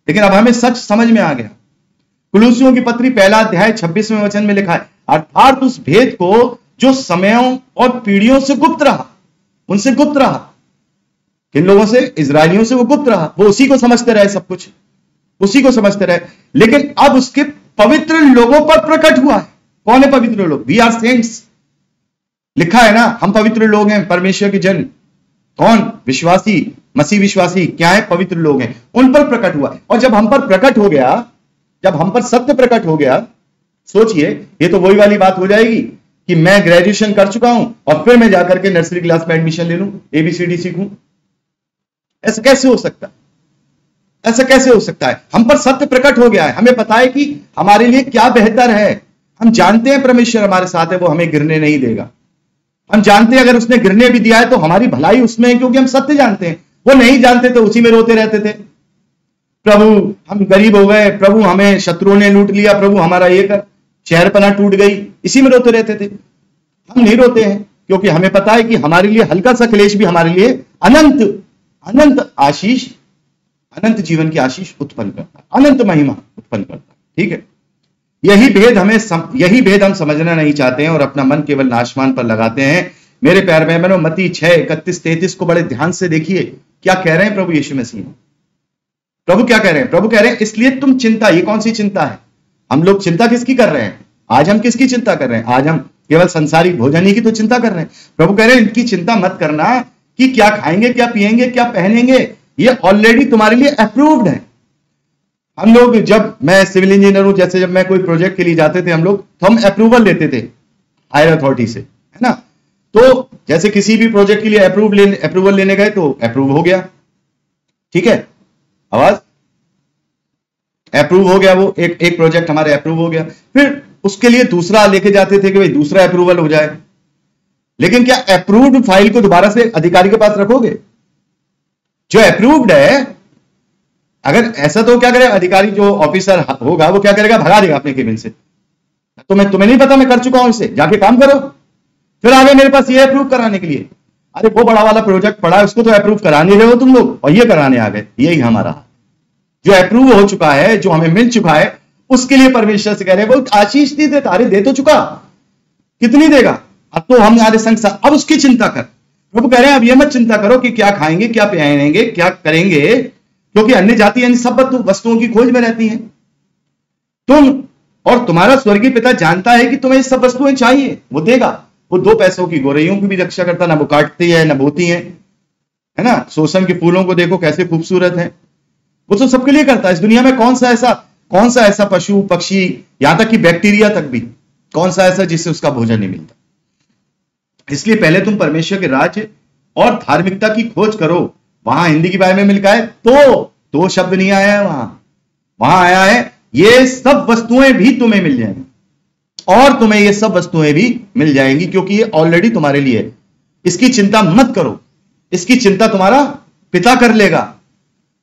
लेकिन अब हमें सच समझ में आ गया। कुलुसियों की पत्री पहला अध्याय 26वें वचन में लिखा है, अर्थात उस भेद को जो समयों और पीढ़ियों से गुप्त रहा, उनसे गुप्त रहा। किन लोगों से? इजरायलियों से वो गुप्त रहा। वो उसी को समझते रहे, सब कुछ उसी को समझते रहे, लेकिन अब उसके पवित्र लोगों पर प्रकट हुआ है। कौन है पवित्र लोग? वी आर सेंट्स, लिखा है ना, हम पवित्र लोग हैं, परमेश्वर के जन। कौन? विश्वासी, मसीह विश्वासी क्या है? पवित्र लोग हैं, उन पर प्रकट हुआ। और जब हम पर प्रकट हो गया, जब हम पर सत्य प्रकट हो गया, सोचिए, ये तो वही वाली बात हो जाएगी कि मैं ग्रेजुएशन कर चुका हूं और फिर मैं जाकर के नर्सरी क्लास में एडमिशन ले लूं, ABCD सीखूं। ऐसा कैसे हो सकता है? ऐसा कैसे हो सकता है? हम पर सत्य प्रकट हो गया है, हमें पता है कि हमारे लिए क्या बेहतर है। हम जानते हैं परमेश्वर हमारे साथ है, वो हमें गिरने नहीं देगा। हम जानते हैं अगर उसने गिरने भी दिया है तो हमारी भलाई उसमें है, क्योंकि हम सत्य जानते हैं। वो नहीं जानते तो उसी में रोते रहते थे, प्रभु हम गरीब हो गए, प्रभु हमें शत्रुओं ने लूट लिया, प्रभु हमारा ये कर, शहरपना टूट गई, इसी में रोते रहते थे। हम नहीं रोते हैं, क्योंकि हमें पता है कि हमारे लिए हल्का सा क्लेश भी हमारे लिए अनंत आशीष, अनंत जीवन की आशीष उत्पन्न करता है, अनंत महिमा उत्पन्न करता है। ठीक है, यही भेद हम समझना नहीं चाहते हैं और अपना मन केवल नाशमान पर लगाते हैं। मेरे प्यारे भाई बहनों, मत्ती 6:31-33 को बड़े ध्यान से देखिए, क्या कह रहे हैं प्रभु यीशु मसीह। प्रभु क्या कह रहे हैं? प्रभु कह रहे हैं, इसलिए तुम चिंता, ये कौन सी चिंता है? हम लोग चिंता किसकी कर रहे हैं? आज हम किसकी चिंता कर रहे हैं? आज हम केवल संसारिक भोजन ही की तो चिंता कर रहे हैं। प्रभु कह रहे हैं, इनकी चिंता मत करना कि क्या खाएंगे, क्या पिएंगे, क्या पहनेंगे, ये ऑलरेडी तुम्हारे लिए अप्रूव्ड है। हम लोग, जब मैं सिविल इंजीनियर हूं, जैसे जब मैं कोई प्रोजेक्ट के लिए जाते थे हम लोग, तो हम अप्रूवल लेते थे हायर अथॉरिटी से, है ना। तो जैसे किसी भी प्रोजेक्ट के लिए अप्रूवल लेने गए तो अप्रूव हो गया, ठीक है, आवाज अप्रूव हो गया, वो एक प्रोजेक्ट हमारे अप्रूव हो गया। फिर उसके लिए दूसरा लेके जाते थे कि भाई दूसरा अप्रूवल हो जाए। लेकिन क्या अप्रूव्ड फाइल को दोबारा से अधिकारी के पास रखोगे? जो अप्रूव्ड है, अगर ऐसा तो क्या करे अधिकारी, जो ऑफिसर होगा वो क्या करेगा? भगा देगा अपने केबिन से। तुम्हें नहीं पता मैं कर चुका हूं इसे, जाके काम करो। फिर आगे मेरे पास ये अप्रूव कराने के लिए, अरे वो बड़ा वाला प्रोजेक्ट पड़ा है, उसको तो अप्रूव करा नहीं रहे हो तुम लोग, और ये कराने आ गए। यही हमारा जो अप्रूव हो चुका है, जो हमें मिल चुका है, उसके लिए परमेश्वर से कह रहे हैं, वो आशीष नहीं देता। अरे दे तो चुका, कितनी देगा? अब तो हमारे संग, अब उसकी चिंता कर। प्रभु कह रहे हैं, अब ये मत चिंता करो कि क्या खाएंगे, क्या पहनेंगे, क्या करेंगे, क्योंकि अन्य जाति यानी सब वस्तुओं की खोज में रहती हैं। तुम और तुम्हारा स्वर्गीय पिता जानता है कि तुम्हें सब वस्तुएं चाहिए, वो देगा। वो 2 पैसों की गोरैयों की भी रक्षा करता, ना वो काटती है ना बोती है ना। सोसन के फूलों को देखो कैसे खूबसूरत है, वो तो सबके लिए करता है। इस दुनिया में कौन सा ऐसा पशु पक्षी, यहां तक कि बैक्टीरिया तक भी, कौन सा ऐसा जिससे उसका भोजन नहीं मिलता? इसलिए पहले तुम परमेश्वर के राज्य और धार्मिकता की खोज करो। वहां हिंदी की बारे में लिखा है तो शब्द नहीं आया है वहां आया है ये सब वस्तुएं भी तुम्हें मिल जाएंगी, और तुम्हें ये सब वस्तुएं भी मिल जाएंगी, क्योंकि ये ऑलरेडी तुम्हारे लिए है। इसकी चिंता मत करो, इसकी चिंता तुम्हारा पिता कर लेगा।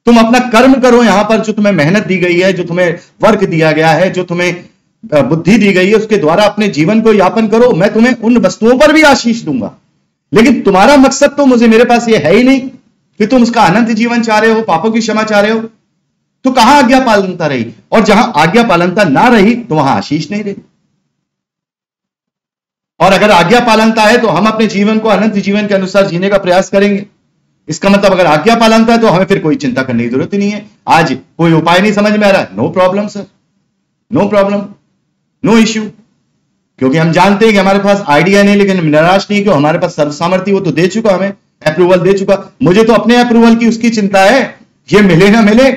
तुम अपना कर्म करो, यहां पर जो तुम्हें मेहनत दी गई है, जो तुम्हें वर्क दिया गया है, जो तुम्हें बुद्धि दी गई है, उसके द्वारा अपने जीवन को यापन करो। मैं तुम्हें उन वस्तुओं पर भी आशीष दूंगा। लेकिन तुम्हारा मकसद तो मेरे पास ये है ही नहीं कि तुम उसका अनंत जीवन चाह रहे हो, पापों की क्षमा चाह रहे हो, तो कहां आज्ञा पालनता रही? और जहां आज्ञा पालनता ना रही तो वहां आशीष नहीं रही। और अगर आज्ञा पालनता है तो हम अपने जीवन को अनंत जीवन के अनुसार जीने का प्रयास करेंगे। इसका मतलब अगर आज्ञा पालनता है तो हमें फिर कोई चिंता करने की जरूरत ही नहीं है। आज कोई उपाय नहीं समझ में आ रहा है, no problem sir, no problem, no issue, क्योंकि हम जानते हैं कि हमारे पास आइडिया नहीं, लेकिन निराश नहीं, क्यों? हमारे पास सर्व सामर्थ्य वो तो दे चुका, हमें अप्रूवल दे चुका। मुझे तो अपने अप्रूवल की उसकी चिंता है, ये मिले ना मिले।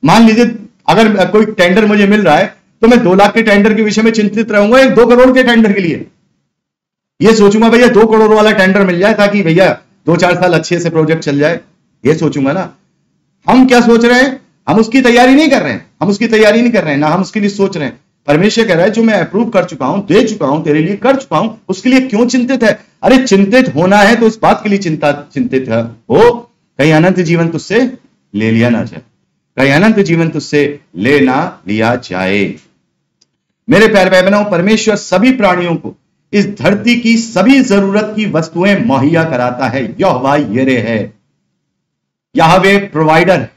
मान लीजिए अगर कोई टेंडर मुझे मिल रहा है तो मैं 2 लाख के टेंडर के विषय में चिंतित रहूंगा, 2 करोड़ के टेंडर के लिए ये सोचूंगा भैया 2 करोड़ वाला टेंडर मिल जाए, ताकि भैया 2-4 साल अच्छे से प्रोजेक्ट चल जाए, ये सोचूंगा ना। हम क्या सोच रहे हैं? हम उसकी तैयारी नहीं कर रहे हैं, हम उसकी तैयारी नहीं कर रहे हैं, ना हम उसके लिए सोच रहे हैं। परमेश्वर कह रहा है जो मैं अप्रूव कर चुका हूं, दे चुका हूं, तेरे लिए कर चुका हूं, उसके लिए क्यों चिंतित है? अरे चिंतित होना है तो इस बात के लिए चिंतित है हो, कहीं अनंत जीवन तुझसे ले लिया ना जाए, कहीं अनंत जीवन तुझसे ले ना लिया जाए। मेरे प्यारे भाई बहनों, परमेश्वर सभी प्राणियों को इस धरती की सभी जरूरत की वस्तुएं मुहैया कराता है। यहोवा यिरे है, यहोवा प्रोवाइडर है,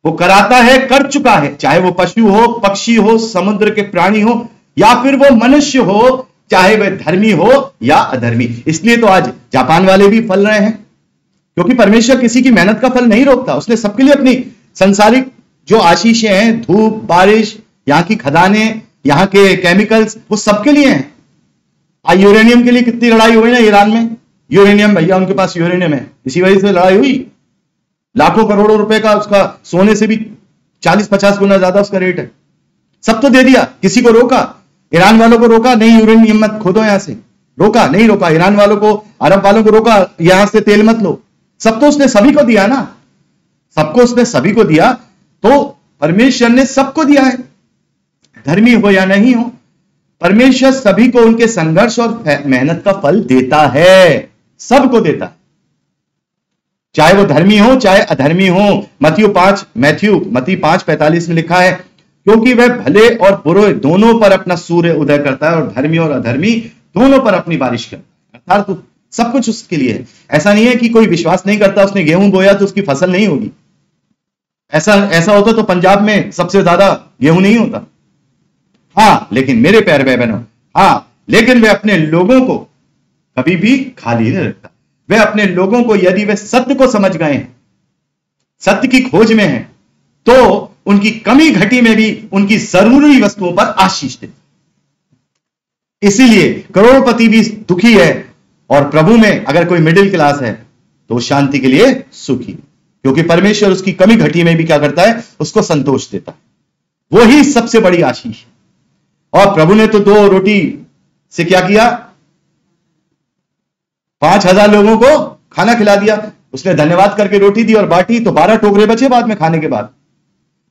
वो कराता है, कर चुका है। चाहे वो पशु हो, पक्षी हो, समुद्र के प्राणी हो, या फिर वो मनुष्य हो, चाहे वह धर्मी हो या अधर्मी। इसलिए तो आज जापान वाले भी फल रहे हैं, क्योंकि परमेश्वर किसी की मेहनत का फल नहीं रोकता। उसने सबके लिए अपनी सांसारिक जो आशीषें हैं, धूप, बारिश, यहां की खदानें, यहां के केमिकल्स, वो सबके लिए हैं। यूरेनियम के लिए कितनी लड़ाई हुई ना ईरान में, यूरेनियम, भैया उनके पास यूरेनियम है, इसी वजह से लड़ाई हुई। लाखों करोड़ों रुपए का उसका सोने से भी 40-50 गुना ज्यादा उसका रेट है। सब तो दे दिया, किसी को रोका? ईरान वालों को रोका नहीं, यूरेनियम मत खोदो यहां से, रोका नहीं? रोका। ईरान वालों को, अरब वालों को रोका, यहां से तेल मत लो। सब तो उसने सभी को दिया ना, सबको उसने सभी को दिया। तो परमेश्वर ने सबको दिया है, धर्मी हो या नहीं हो, परमेश्वर सभी को उनके संघर्ष और मेहनत का फल देता है, सबको देता है, चाहे वो धर्मी हो चाहे अधर्मी हो। मत्ती 5:45 में लिखा है, क्योंकि वह भले और बुरे दोनों पर अपना सूर्य उदय करता है, और धर्मी और अधर्मी दोनों पर अपनी बारिश करता है। अर्थात तो सब कुछ उसके लिए है। ऐसा नहीं है कि कोई विश्वास नहीं करता, उसने गेहूं बोया तो उसकी फसल नहीं होगी। ऐसा होता तो पंजाब में सबसे ज्यादा गेहूं नहीं होता। हाँ, लेकिन मेरे प्यारे भाई बहनों, हाँ, लेकिन वे अपने लोगों को कभी भी खाली नहीं रखता। वे अपने लोगों को, यदि वे सत्य को समझ गए हैं, सत्य की खोज में हैं, तो उनकी कमी घटी में भी उनकी जरूरी वस्तुओं पर आशीष देते। इसीलिए करोड़पति भी दुखी है, और प्रभु में अगर कोई मिडिल क्लास है तो शांति के लिए सुखी, क्योंकि परमेश्वर उसकी कमी घटी में भी क्या करता है? उसको संतोष देता है। वही सबसे बड़ी आशीष है। और प्रभु ने तो 2 रोटी से क्या किया? 5000 लोगों को खाना खिला दिया। उसने धन्यवाद करके रोटी दी और बांटी, तो 12 टोकरे बचे बाद में खाने के बाद।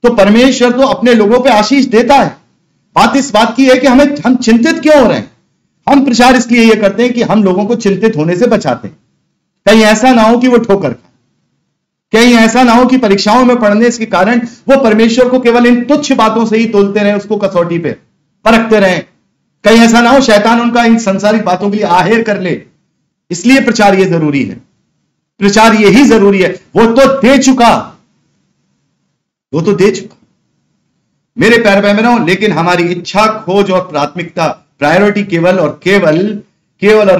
तो परमेश्वर तो अपने लोगों पे आशीष देता है। बात इस बात की है कि हम चिंतित क्यों हो रहे हैं? हम प्रचार इसलिए ये करते हैं कि हम लोगों को चिंतित होने से बचाते हैं। कहीं ऐसा ना हो कि वो ठोकर खाए, कहीं ऐसा ना हो कि परीक्षाओं में पढ़ने के कारण वो परमेश्वर को केवल इन तुच्छ बातों से ही तोलते रहे, उसको कसौटी पे परखते रहे। कहीं ऐसा ना हो शैतान उनका इन संसारिक बातों के लिए आहेर कर ले। इसलिए प्रचार ये जरूरी है, प्रचार यही जरूरी है। वो तो दे चुका, वो तो दे चुका मेरे प्यारे भाई बहनों। लेकिन हमारी इच्छा, खोज और प्राथमिकता, प्रायोरिटी केवल और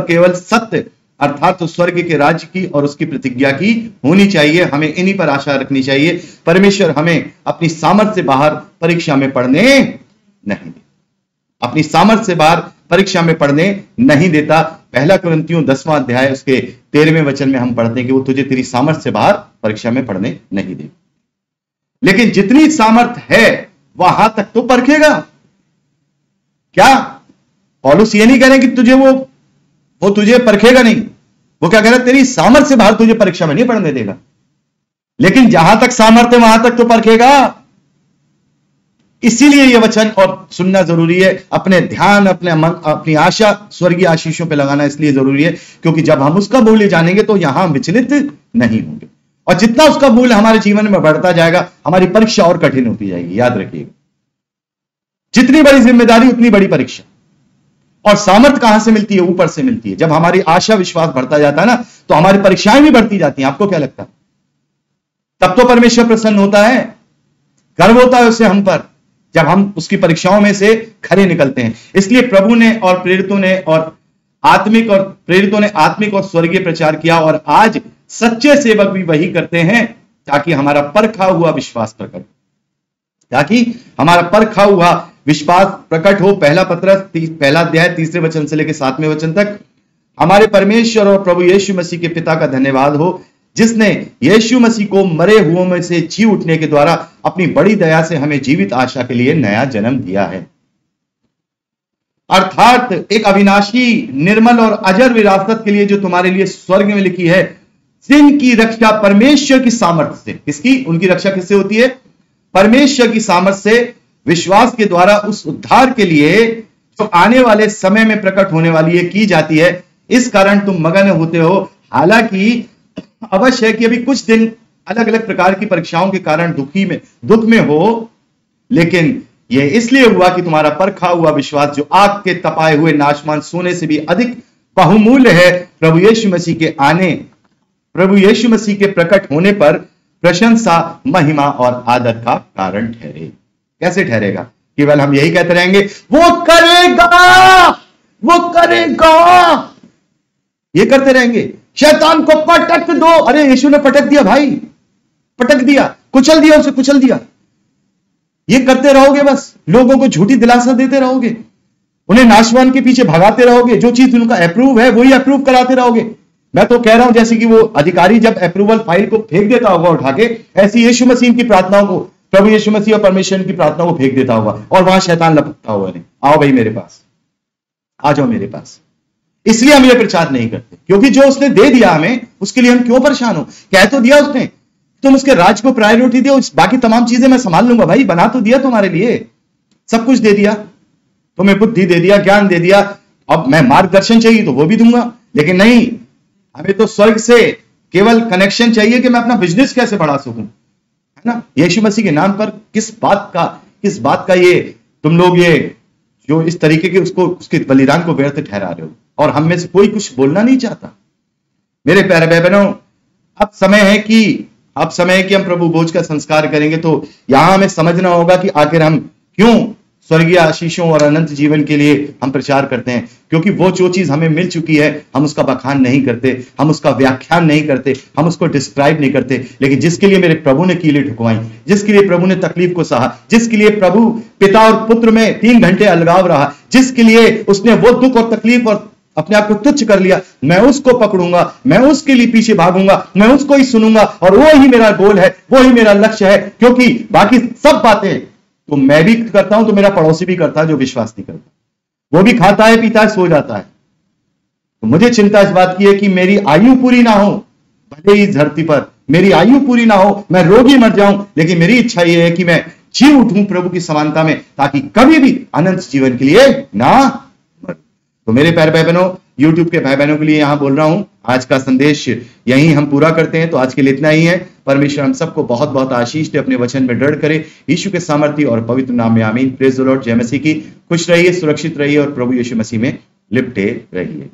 केवल सत्य, अर्थात तो स्वर्ग के राज्य की और उसकी प्रतिज्ञा की होनी चाहिए। हमें इन्हीं पर आशा रखनी चाहिए। परमेश्वर हमें अपनी सामर्थ्य से बाहर परीक्षा में पढ़ने नहीं देता, अपनी सामर्थ्य से बाहर परीक्षा में पढ़ने नहीं देता। 1 कुरिन्थियों 10वां अध्याय उसके 13वें वचन में हम पढ़ते हैं कि वो तुझे तेरी सामर्थ्य से बाहर परीक्षा में पढ़ने नहीं देगा। लेकिन जितनी सामर्थ्य है वहां तक तो परखेगा। क्या पौलुस ये नहीं कह रहे कि तुझे वो वो तुझे परखेगा नहीं। वो क्या कह रहा है, तेरी सामर्थ्य से बाहर तुझे परीक्षा में नहीं पढ़ने देगा, लेकिन जहां तक सामर्थ्य वहां तक तो परखेगा। इसीलिए यह वचन और सुनना जरूरी है। अपने ध्यान, अपने मन, अपनी आशा स्वर्गीय आशीषों पे लगाना इसलिए जरूरी है क्योंकि जब हम उसका मूल्य जानेंगे तो यहां विचलित नहीं होंगे, और जितना उसका मूल्य हमारे जीवन में बढ़ता जाएगा हमारी परीक्षा और कठिन होती जाएगी। याद रखिएगा, जितनी बड़ी जिम्मेदारी उतनी बड़ी परीक्षा। और सामर्थ्य कहां से मिलती है? ऊपर से मिलती है। जब हमारी आशा विश्वास बढ़ता जाता है ना तो हमारी परीक्षाएं भी बढ़ती जाती हैं। आपको क्या लगता है? तब तो परमेश्वर प्रसन्न होता है, गर्व होता है उसे हम पर, जब हम उसकी परीक्षाओं में से खरे निकलते हैं। इसलिए प्रभु ने और प्रेरितों ने आत्मिक और स्वर्गीय प्रचार किया, और आज सच्चे सेवक भी वही करते हैं ताकि हमारा परखा हुआ विश्वास प्रकट हो। पहला पत्रस पहला अध्याय 3 वचन से लेकर 7वें वचन तक। हमारे परमेश्वर और प्रभु यीशु मसीह के पिता का धन्यवाद हो, जिसने यीशु मसीह को मरे हुओं में से जी उठने के द्वारा अपनी बड़ी दया से हमें जीवित आशा के लिए नया जन्म दिया है, अर्थात एक अविनाशी, निर्मल और अजर विरासत के लिए जो तुम्हारे लिए स्वर्ग में लिखी है, जिनकी रक्षा परमेश्वर की सामर्थ्य से। किसकी? उनकी रक्षा किससे होती है? परमेश्वर की सामर्थ्य से, विश्वास के द्वारा उस उद्धार के लिए जो आने वाले समय में प्रकट होने वाली है की जाती है। इस कारण तुम मगन होते हो। हालांकि अवश्य है कि अभी कुछ दिन अलग अलग प्रकार की परीक्षाओं के कारण दुख में हो, लेकिन यह इसलिए हुआ कि तुम्हारा परखा हुआ विश्वास, जो आग के तपाए हुए नाशवान सोने से भी अधिक बहुमूल्य है, प्रभु यीशु मसीह के प्रकट होने पर प्रशंसा, महिमा और आदर का कारण ठहरे। कैसे ठहरेगा? केवल हम यही कहते रहेंगे वो करेगा, ये करते रहेंगे। शैतान को पटक दो। अरे यीशु ने पटक दिया भाई, पटक दिया, कुचल दिया, उसे कुचल दिया। ये करते रहोगे, बस लोगों को झूठी दिलासा देते रहोगे, उन्हें नाशवान के पीछे भगाते रहोगे, जो चीज उनका अप्रूव है वही अप्रूव कराते रहोगे। मैं तो कह रहा हूं जैसे कि वो अधिकारी जब अप्रूवल फाइल को फेंक देता होगा उठा के, ऐसी यीशु मसीह की प्रार्थनाओं को, प्रभु यीशु मसीह और परमेश्वर की प्रार्थनाओं को फेंक देता होगा, और वहां शैतान लपकता हुआ नहीं, आओ भाई मेरे पास, आ जाओ मेरे पास। इसलिए हम ये प्रचार नहीं करते, क्योंकि जो उसने दे दिया हमें, उसके लिए हम क्यों परेशान हो? कह तो दिया उसने, तुम उसके राज को प्रायोरिटी दो, बाकी तमाम चीजें मैं संभाल लूंगा। भाई बना तो दिया तुम्हारे लिए, सब कुछ दे दिया तुम्हें, बुद्धि दे दिया, ज्ञान दे दिया। अब मैं मार्गदर्शन चाहिए तो वो भी दूंगा, लेकिन नहीं, हमें तो स्वर्ग से केवल कनेक्शन चाहिए कि मैं अपना बिजनेस कैसे बढ़ा सकूं, है ना? यीशु मसीह के नाम पर किस बात का ये तुम लोग ये जो इस तरीके के उसके बलिदान को व्यर्थ ठहरा रहे हो, और हम में से कोई कुछ बोलना नहीं चाहता। मेरे प्यारे भाई बहनों, अब समय है कि हम प्रभु भोज का संस्कार करेंगे, तो यहां हमें समझना होगा कि आखिर हम क्यों स्वर्गीय आशीषों और अनंत जीवन के लिए हम प्रचार करते हैं। क्योंकि वो जो चीज हमें मिल चुकी है, हम उसका बखान नहीं करते, हम उसका व्याख्यान नहीं करते, हम उसको डिस्क्राइब नहीं करते, लेकिन जिसके लिए मेरे प्रभु ने कीलें ठुकवाई, जिसके लिए प्रभु ने तकलीफ को सहा, जिसके लिए प्रभु पिता और पुत्र में 3 घंटे अलगाव रहा, जिसके लिए उसने वो दुख और तकलीफ और अपने आप को तुच्छ कर लिया, मैं उसको पकड़ूंगा, मैं उसके लिए पीछे भागूंगा, मैं उसको ही सुनूंगा, और वो ही मेरा गोल है, वो ही मेरा लक्ष्य है। क्योंकि बाकी सब बातें तो मैं भी करता हूं, तो मेरा पड़ोसी भी करता है जो विश्वास नहीं करता, वो भी खाता है, पीता है, सो जाता है। तो मुझे चिंता इस बात की है कि मेरी आयु पूरी ना हो, भले ही धरती पर मेरी आयु पूरी ना हो, मैं रोगी मर जाऊं, लेकिन मेरी इच्छा यह है कि मैं जी उठूं प्रभु की समानता में, ताकि कभी भी अनंत जीवन के लिए ना। तो मेरे प्यारे भाई बहनों, YouTube के भाई बहनों के लिए यहां बोल रहा हूं, आज का संदेश यहीं हम पूरा करते हैं। तो आज के लिए इतना ही है। परमेश्वर हम सबको बहुत बहुत आशीष दे, अपने वचन में दृढ़ करे, यीशु के सामर्थ्य और पवित्र नाम में आमीन। Praise the Lord. जय मसीह की। खुश रहिए, सुरक्षित रहिए और प्रभु यीशु मसीह में लिपटे रहिए।